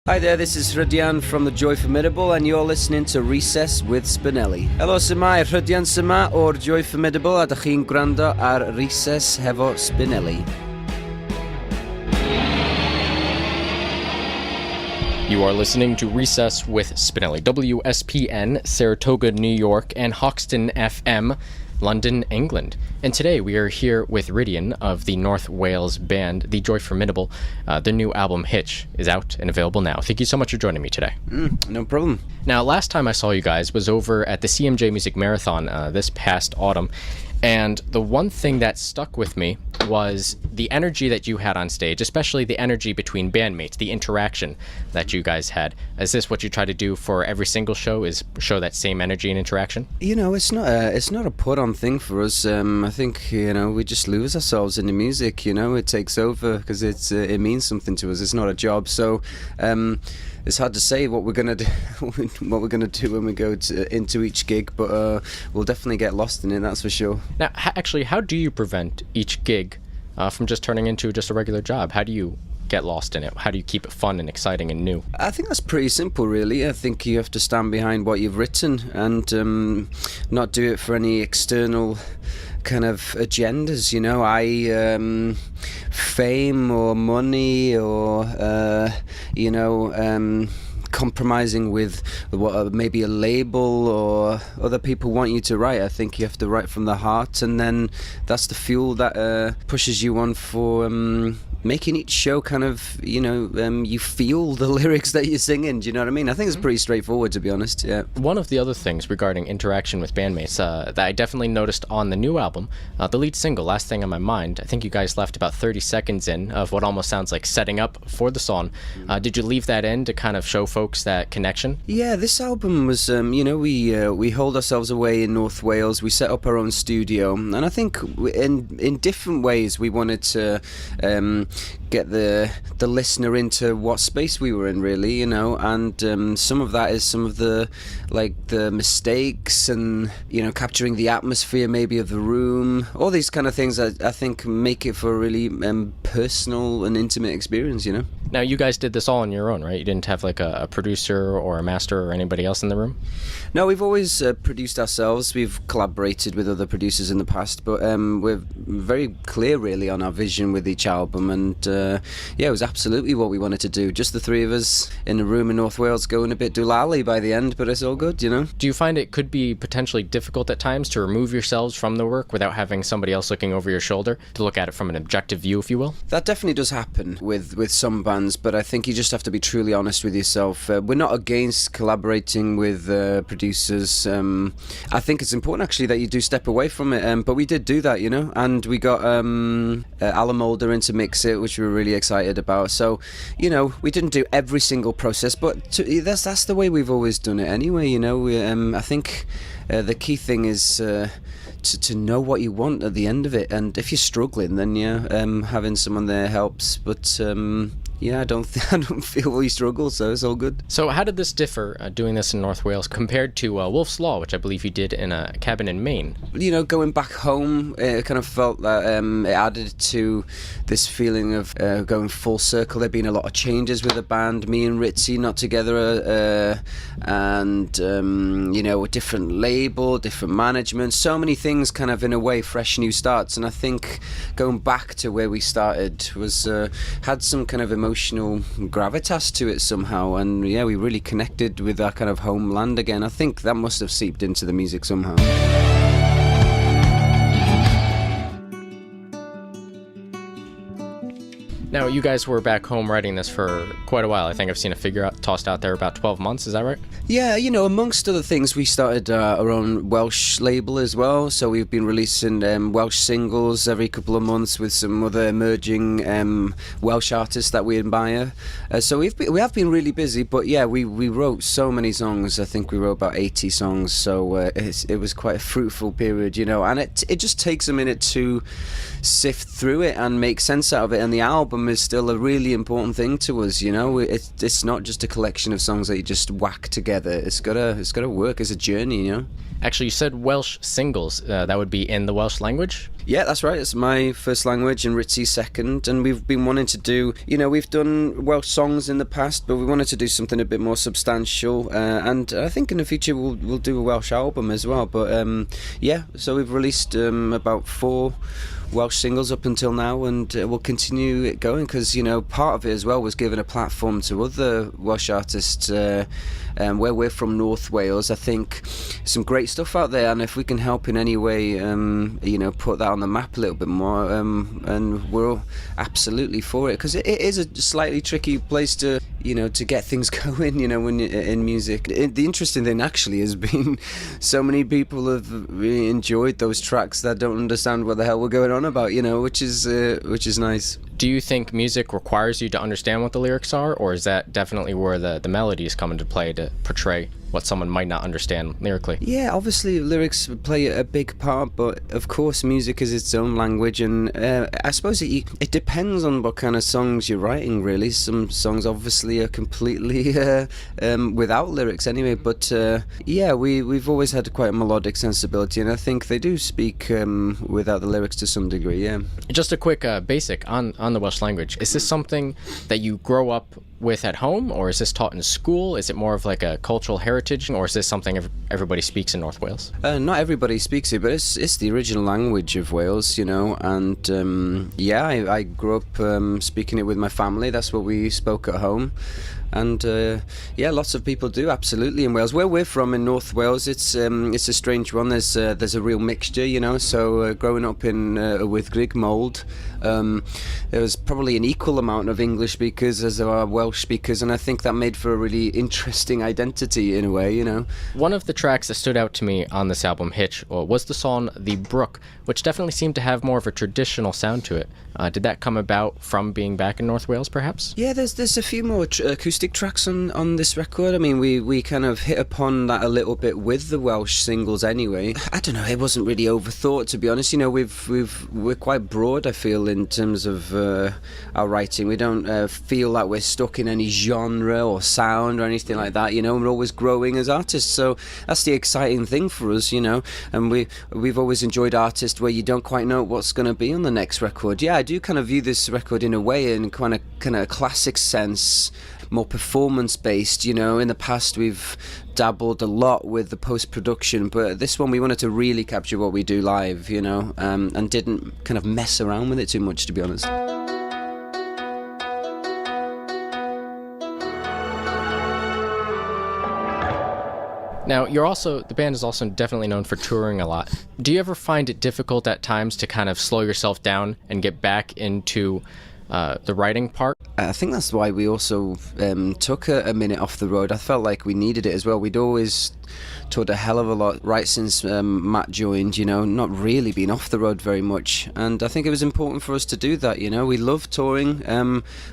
Hi there, this is Rydyan from the Joy Formidable and you're listening to Recess with Spinelli. Helo, Symai, Rydyan Syma o'r Joy Formidable a dych chi'n gwrando ar Recess hefo Spinelli. You are listening to Recess with Spinelli, WSPN, Saratoga, New York, and HOXTON FM, London, England. And today we are here with Rydyan of the North Wales band, The Joy Formidable. Their new album, Hitch, is out and available now. Thank you so much for joining me today. No problem. Now, last time I saw you guys was over at the CMJ Music Marathon this past autumn. And the one thing that stuck with me was the energy that you had on stage, especially the energy between bandmates, the interaction that you guys had. Is this what you try to do for every single show, is show that same energy and interaction? You know, it's not a put-on thing for us. I think, you know, we just lose ourselves in the music, you know. It takes over because it means something to us. It's not a job. So it's hard to say what we're gonna do, when we go into each gig, but we'll definitely get lost in it, that's for sure. Now, actually, how do you prevent each gig from just turning into just a regular job? How do you get lost in it? How do you keep it fun and exciting and new? I think that's pretty simple, really. I think you have to stand behind what you've written and not do it for any external kind of agendas, you know. Fame or money or compromising with what maybe a label or other people want you to write. I think you have to write from the heart, and then that's the fuel that pushes you on for making each show kind of, you feel the lyrics that you're singing. Do you know what I mean? I think it's pretty straightforward, to be honest. Yeah. One of the other things regarding interaction with bandmates that I definitely noticed on the new album, the lead single, Last Thing on My Mind, I think you guys left about 30 seconds in of what almost sounds like setting up for the song. Did you leave that in to kind of show folks that connection? Yeah, this album was, we hold ourselves away in North Wales. We set up our own studio, and I think in different ways we wanted to get the listener into what space we were in, really, you know, and some of that is some of the mistakes and, you know, capturing the atmosphere maybe of the room, all these kind of things that I think make it for a really personal and intimate experience, you know. Now, you guys did this all on your own, right? You didn't have like a producer or a master or anybody else in the room? No, we've always produced ourselves. We've collaborated with other producers in the past, but we're very clear, really, on our vision with each album, and it was absolutely what we wanted to do. Just the three of us in a room in North Wales, going a bit doolally by the end, but it's all good, you know. Do you find it could be potentially difficult at times to remove yourselves from the work without having somebody else looking over your shoulder, to look at it from an objective view, if you will? That definitely does happen with some bands, but I think you just have to be truly honest with yourself. We're not against collaborating with producers. I think it's important, actually, that you do step away from it, but we did do that, you know, and we got Alan Moulder in to mix it, which we were really excited about. So, you know, we didn't do every single process, but that's the way we've always done it anyway, you know. I think the key thing is to know what you want at the end of it, and if you're struggling, then having someone there helps, but I don't feel we struggle, so it's all good. So how did this differ, doing this in North Wales, compared to Wolf's Law, which I believe you did in a cabin in Maine? You know, going back home, it kind of felt that it added to this feeling of going full circle. There'd been a lot of changes with the band, me and Ritzy not together, and a different label, different management, so many things kind of in a way, fresh new starts. And I think going back to where we started was had some kind of emotional gravitas to it somehow, and we really connected with our kind of homeland again. I think that must have seeped into the music somehow. Now, you guys were back home writing this for quite a while. I think I've seen a figure tossed out there about 12 months. Is that right? Yeah, you know, amongst other things, we started our own Welsh label as well. So we've been releasing Welsh singles every couple of months with some other emerging Welsh artists that we admire. So we have been really busy, but we wrote so many songs. I think we wrote about 80 songs. So it was quite a fruitful period, you know. And it just takes a minute to sift through it and make sense out of it. And the album album is still a really important thing to us, you know. It's not just a collection of songs that you just whack together. It's gotta work as a journey, you know. Actually, you said Welsh singles. That would be in the Welsh language? Yeah, that's right. It's my first language and Ritzy's second. And we've been wanting to do, you know, we've done Welsh songs in the past, but we wanted to do something a bit more substantial. And I think in the future we'll do a Welsh album as well. But yeah, so we've released about 4 Welsh singles up until now, and we'll continue it going because, you know, part of it as well was giving a platform to other Welsh artists where we're from North Wales. I think some great stuff out there, and if we can help in any way, you know, put that on the map a little bit more, and we're all absolutely for it because it is a slightly tricky place to, you know, to get things going, you know, when you're in music. The interesting thing actually has been so many people have really enjoyed those tracks that don't understand what the hell we're going on about, you know, which is nice. Do you think music requires you to understand what the lyrics are, or is that definitely where the melodies come into play to portray what someone might not understand lyrically? Yeah, obviously lyrics play a big part, but of course music is its own language, and I suppose it depends on what kind of songs you're writing, really. Some songs obviously are completely without lyrics anyway, but yeah, we've always had quite a melodic sensibility, and I think they do speak without the lyrics to some degree, yeah. Just a quick basic on the Welsh language. Is this something that you grow up with at home, or is this taught in school? Is it more of like a cultural heritage, or is this something everybody speaks in North Wales? Not everybody speaks it, but it's the original language of Wales, you know, and yeah, I grew up speaking it with my family. That's what we spoke at home. And yeah, lots of people do, absolutely, in Wales. Where we're from in North Wales, it's a strange one. There's a real mixture, you know. So growing up in Wyddgrug Mold, there was probably an equal amount of English speakers as there are Welsh speakers, and I think that made for a really interesting identity in a way, you know. One of the tracks that stood out to me on this album, Hitch, was the song The Brook, which definitely seemed to have more of a traditional sound to it. Did that come about from being back in North Wales, perhaps? Yeah, there's a few more acoustic tracks on this record. I mean, we kind of hit upon that a little bit with the Welsh singles anyway. I don't know, it wasn't really overthought, to be honest. You know, we're quite broad, I feel, in terms of our writing. We don't feel like we're stuck in any genre or sound or anything like that, you know. We're always growing as artists, so that's the exciting thing for us, you know. And we've always enjoyed artists where you don't quite know what's going to be on the next record. Yeah, I do kind of view this record in a way in kind of classic sense, more performance based, you know. In the past we've dabbled a lot with the post-production, but this one we wanted to really capture what we do live, you know, and didn't kind of mess around with it too much, to be honest. Now, the band is also definitely known for touring a lot. Do you ever find it difficult at times to kind of slow yourself down and get back into the writing part? I think that's why we also took a minute off the road. I felt like we needed it as well. We'd always toured a hell of a lot right since Matt joined, you know, not really been off the road very much, and I think it was important for us to do that, you know. We love touring,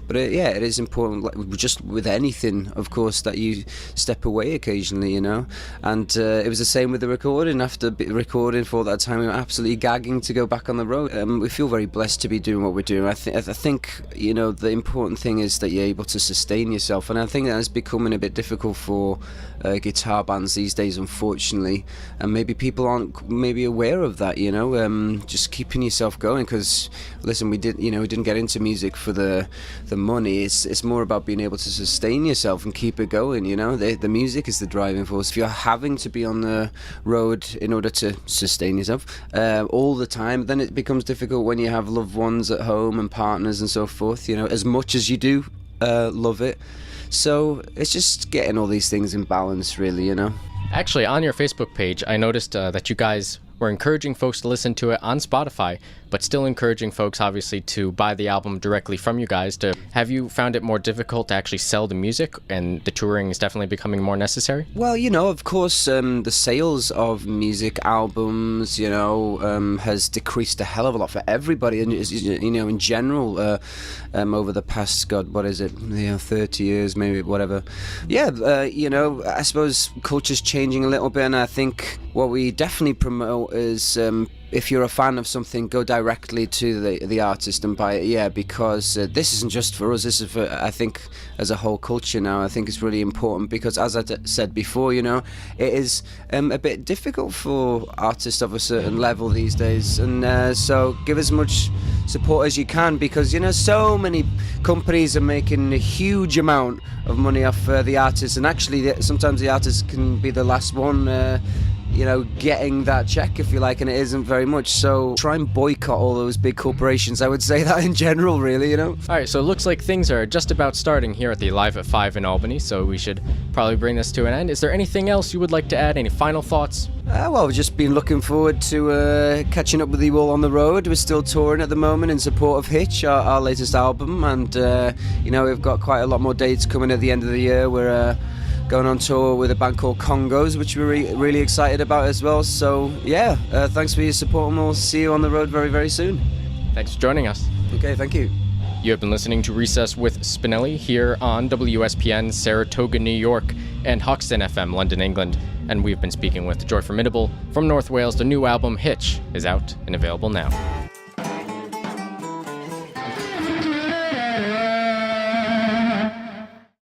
but yeah, it is important, like, just with anything, of course, that you step away occasionally, you know. And it was the same with the recording. After recording for that time, we were absolutely gagging to go back on the road. We feel very blessed to be doing what we're doing. I think, you know, the important thing is that you're able to sustain yourself, and I think that is becoming a bit difficult for guitar bands these days, unfortunately, and maybe people aren't maybe aware of that, you know. Just keeping yourself going, because listen, we didn't get into music for the money. It's more about being able to sustain yourself and keep it going, you know. The music is the driving force. If you're having to be on the road in order to sustain yourself all the time, then it becomes difficult when you have loved ones at home and partners and so forth, you know, as much as you do love it. So it's just getting all these things in balance, really, you know. Actually, on your Facebook page, I noticed that you guys were encouraging folks to listen to it on Spotify, but still encouraging folks, obviously, to buy the album directly from you guys. Have you found it more difficult to actually sell the music, and the touring is definitely becoming more necessary? Well, you know, of course, the sales of music albums, you know, has decreased a hell of a lot for everybody, and, you know, in general, over the past, God, what is it, 30 years, maybe, whatever. Yeah, you know, I suppose culture's changing a little bit, and I think what we definitely promote is if you're a fan of something, go directly to the artist and buy it. Yeah, because this isn't just for us. This is for, I think, as a whole culture now. I think it's really important because, as I said before, you know, it is a bit difficult for artists of a certain level these days. And so give as much support as you can, because, you know, so many companies are making a huge amount of money off the artists, and actually sometimes the artist can be the last one you know, getting that check, if you like, and it isn't very much. So try and boycott all those big corporations. I would say that in general, really, you know. All right, so it looks like things are just about starting here at the Live at 5 in Albany, so we should probably bring this to an end. Is there anything else you would like to add? Any final thoughts? Well, we've just been looking forward to catching up with you all on the road. We're still touring at the moment in support of Hitch, our latest album, and you know, we've got quite a lot more dates coming at the end of the year. We're going on tour with a band called Congos, which we're really excited about as well. So yeah, thanks for your support, and we'll see you on the road very, very soon. Thanks for joining us. Okay, thank you. You have been listening to Recess with Spinelli here on WSPN Saratoga, New York, and HOXTON FM, London, England. And we've been speaking with Joy Formidable from North Wales. The new album, Hitch, is out and available now.